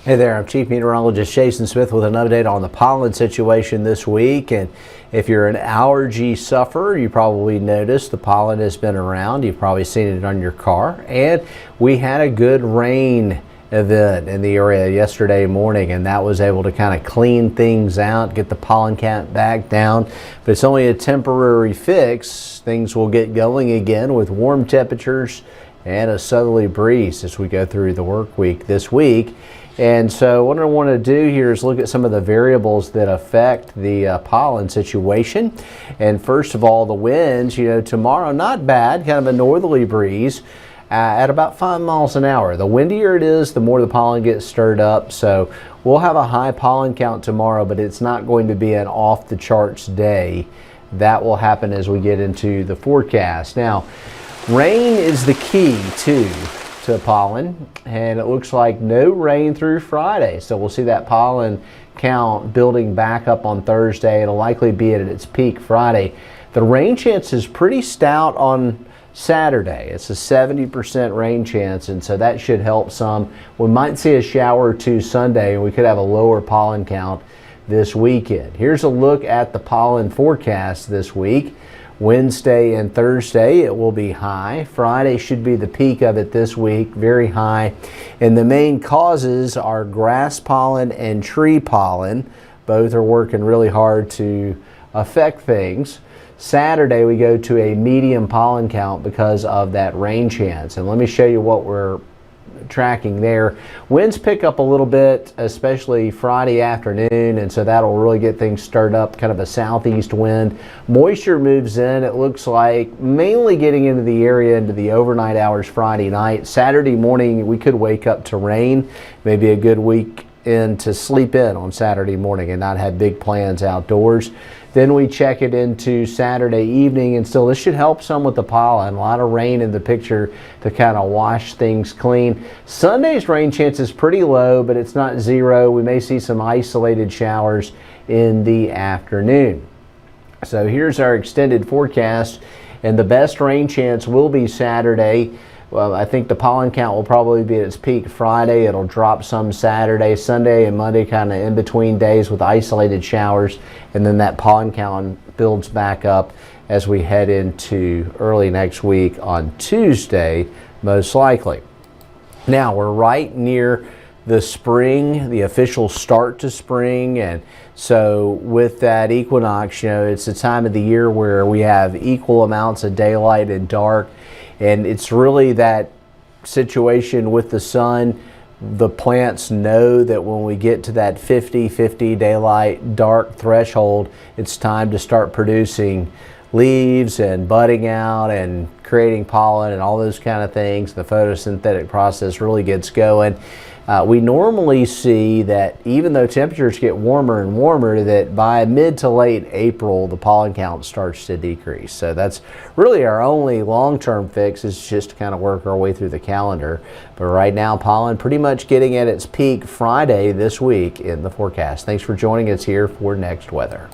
Hey there, I'm Chief Meteorologist Jason Smith with an update on the pollen situation this week. And if you're an allergy sufferer, you probably noticed the pollen has been around. You've probably seen it on your car. And we had a good rain event in the area yesterday morning, and that was able to kind of clean things out, get the pollen count back down. But it's only a temporary fix. Things will get going again with warm temperatures and a southerly breeze as we go through the work week this week. And so what I want to do here is look at some of the variables that affect the pollen situation. And first of all, the winds, tomorrow not bad, kind of a northerly breeze at about 5 miles an hour. The windier it is, the more the pollen gets stirred up. So we'll have a high pollen count tomorrow, but it's not going to be an off the charts day. That will happen as we get into the forecast. Now, rain is the key to pollen, and it looks like no rain through Friday. So we'll see that pollen count building back up on Thursday. It'll likely be at its peak Friday. The rain chance is pretty stout on Saturday. It's a 70% rain chance, and so that should help some. We might see a shower or two Sunday, and we could have a lower pollen count this weekend. Here's a look at the pollen forecast this week. Wednesday and Thursday it will be high. Friday should be the peak of it this week, very high. And the main causes are grass pollen and tree pollen. Both are working really hard to affect things. Saturday we go to a medium pollen count because of that rain chance. And let me show you what we're tracking there. Winds pick up a little bit, especially Friday afternoon, and so that'll really get things stirred up, kind of a southeast wind. Moisture moves in, it looks like, mainly getting into the area into the overnight hours Friday night. Saturday morning we could wake up to rain. Maybe a good weekend to sleep in on Saturday morning and not have big plans outdoors. Then we check it into Saturday evening, and still this should help some with the pollen. A lot of rain in the picture to kind of wash things clean. Sunday's rain chance is pretty low, but it's not zero. We may see some isolated showers in the afternoon. So here's our extended forecast, and the best rain chance will be Saturday. Well, I think the pollen count will probably be at its peak Friday. It'll drop some Saturday, Sunday, and Monday, kind of in between days with isolated showers. And then that pollen count builds back up as we head into early next week on Tuesday, most likely. Now, we're right near the spring, the official start to spring. And so with that equinox, it's the time of the year where we have equal amounts of daylight and dark. And it's really that situation with the sun. The plants know that when we get to that 50-50 daylight dark threshold, it's time to start producing leaves and budding out and creating pollen and all those kind of things. The photosynthetic process really gets going. We normally see that even though temperatures get warmer and warmer, that by mid to late April, the pollen count starts to decrease. So that's really our only long-term fix, is just to kind of work our way through the calendar. But right now, pollen pretty much getting at its peak Friday this week in the forecast. Thanks for joining us here for Next Weather.